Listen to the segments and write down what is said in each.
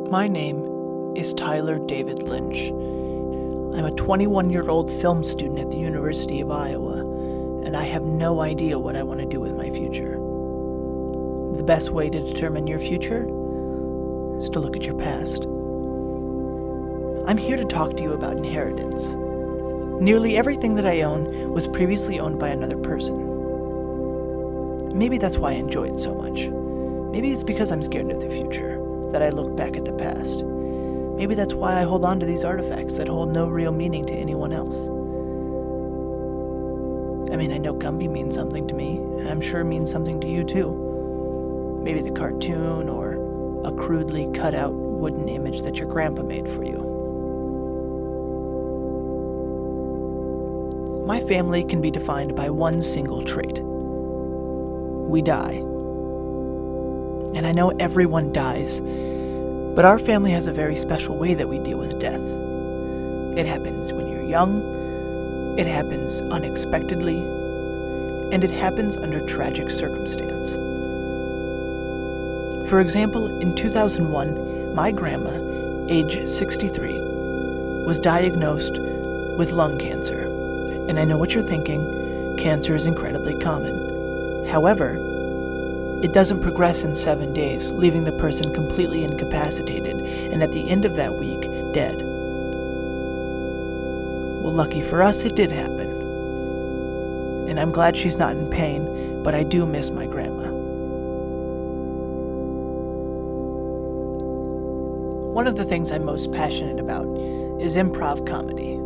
My name is Tyler David Lynch. I'm a 21-year-old film student at the University of Iowa, and I have no idea what I want to do with my future. The best way to determine your future is to look at your past. I'm here to talk to you about inheritance. Nearly everything that I own was previously owned by another person. Maybe that's why I enjoy it so much. Maybe it's because I'm scared of the future that I look back at the past. Maybe that's why I hold on to these artifacts that hold no real meaning to anyone else. I mean, I know Gumby means something to me, and I'm sure it means something to you too. Maybe the cartoon or a crudely cut out wooden image that your grandpa made for you. My family can be defined by one single trait. We die. And I know everyone dies, but our family has a very special way that we deal with death. It happens when you're young, it happens unexpectedly, and it happens under tragic circumstance. For example, in 2001, my grandma, age 63, was diagnosed with lung cancer. And I know what you're thinking, cancer is incredibly common. However, it doesn't progress in 7 days, leaving the person completely incapacitated, and at the end of that week, dead. Well, lucky for us, it did happen. And I'm glad she's not in pain, but I do miss my grandma. One of the things I'm most passionate about is improv comedy.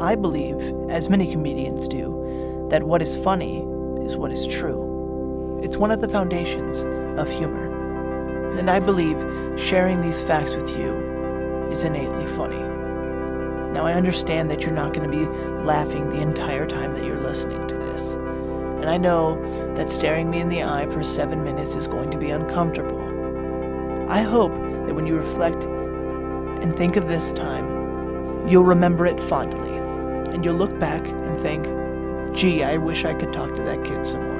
I believe, as many comedians do, that what is funny is what is true. It's one of the foundations of humor. And I believe sharing these facts with you is innately funny. Now, I understand that you're not going to be laughing the entire time that you're listening to this. And I know that staring me in the eye for 7 minutes is going to be uncomfortable. I hope that when you reflect and think of this time, you'll remember it fondly. And you'll look back and think, gee, I wish I could talk to that kid some more.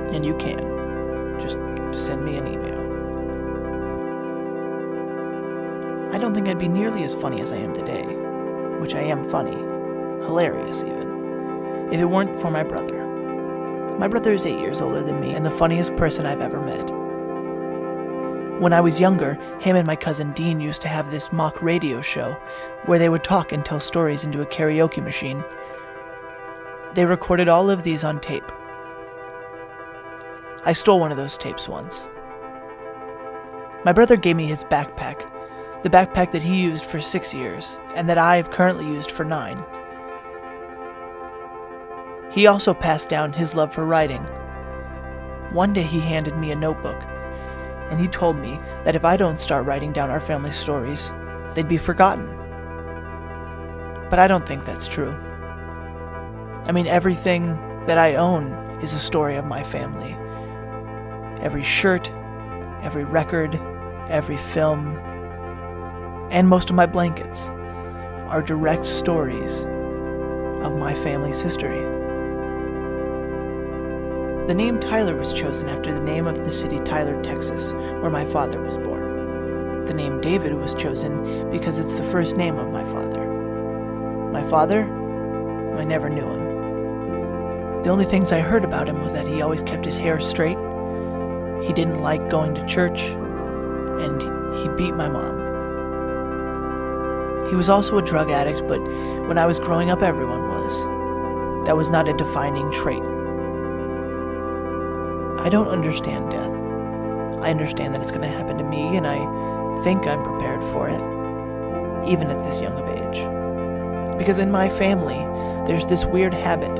And you can. Just send me an email. I don't think I'd be nearly as funny as I am today, which I am funny, hilarious even, if it weren't for my brother. My brother is 8 years older than me and the funniest person I've ever met. When I was younger, him and my cousin Dean used to have this mock radio show where they would talk and tell stories into a karaoke machine. They recorded all of these on tape. I stole one of those tapes once. My brother gave me his backpack, the backpack that he used for 6 years, and that I have currently used for 9. He also passed down his love for writing. One day he handed me a notebook, and he told me that if I don't start writing down our family stories, they'd be forgotten. But I don't think that's true. I mean, everything that I own is a story of my family. Every shirt, every record, every film, and most of my blankets are direct stories of my family's history. The name Tyler was chosen after the name of the city Tyler, Texas, where my father was born. The name David was chosen because it's the first name of my father. My father? I never knew him. The only things I heard about him was that he always kept his hair straight, he didn't like going to church, and he beat my mom. He was also a drug addict, but when I was growing up, everyone was. That was not a defining trait. I don't understand death. I understand that it's going to happen to me, and I think I'm prepared for it, even at this young of age. Because in my family, there's this weird habit.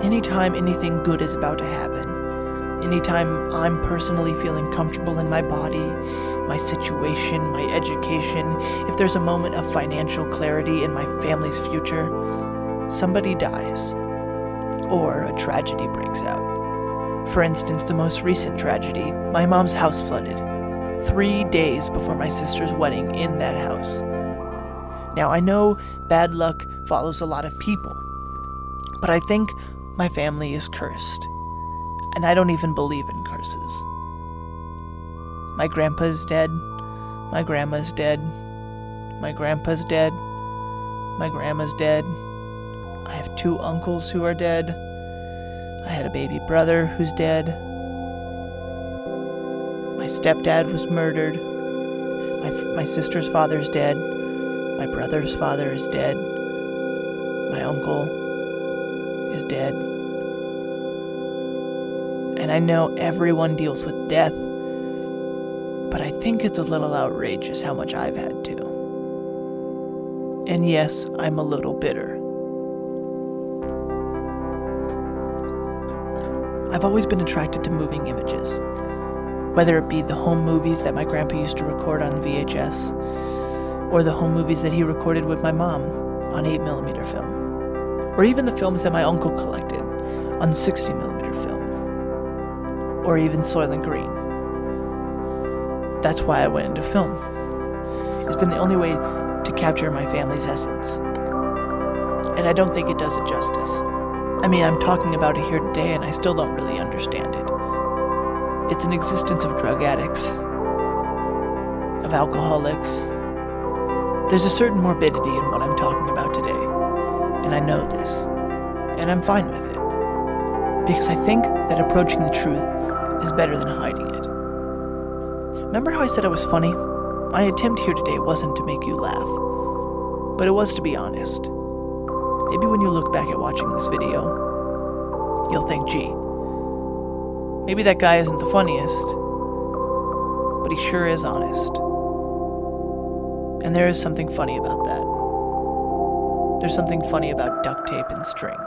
Anytime anything good is about to happen, anytime I'm personally feeling comfortable in my body, my situation, my education, if there's a moment of financial clarity in my family's future, somebody dies, or a tragedy breaks out. For instance, the most recent tragedy, my mom's house flooded 3 days before my sister's wedding in that house. Now, I know bad luck follows a lot of people, but I think my family is cursed, and I don't even believe in curses. My grandpa's dead. My grandma's dead. My grandpa's dead. My grandma's dead. I have 2 uncles who are dead. I had a baby brother who's dead. My stepdad was murdered. My sister's father's dead. My brother's father is dead. My uncle is dead. And I know everyone deals with death, but I think it's a little outrageous how much I've had to. And yes, I'm a little bitter. I've always been attracted to moving images, whether it be the home movies that my grandpa used to record on VHS, or the home movies that he recorded with my mom on 8mm film, or even the films that my uncle collected on 60mm film, or even Soylent Green. That's why I went into film. It's been the only way to capture my family's essence, and I don't think it does it justice. I mean, I'm talking about it here today and I still don't really understand it. It's an existence of drug addicts, of alcoholics. There's a certain morbidity in what I'm talking about today, and I know this, and I'm fine with it, because I think that approaching the truth is better than hiding it. Remember how I said I was funny? My attempt here today wasn't to make you laugh, but it was to be honest. Maybe when you look back at watching this video, you'll think, gee, maybe that guy isn't the funniest, but he sure is honest. And there is something funny about that. There's something funny about duct tape and string.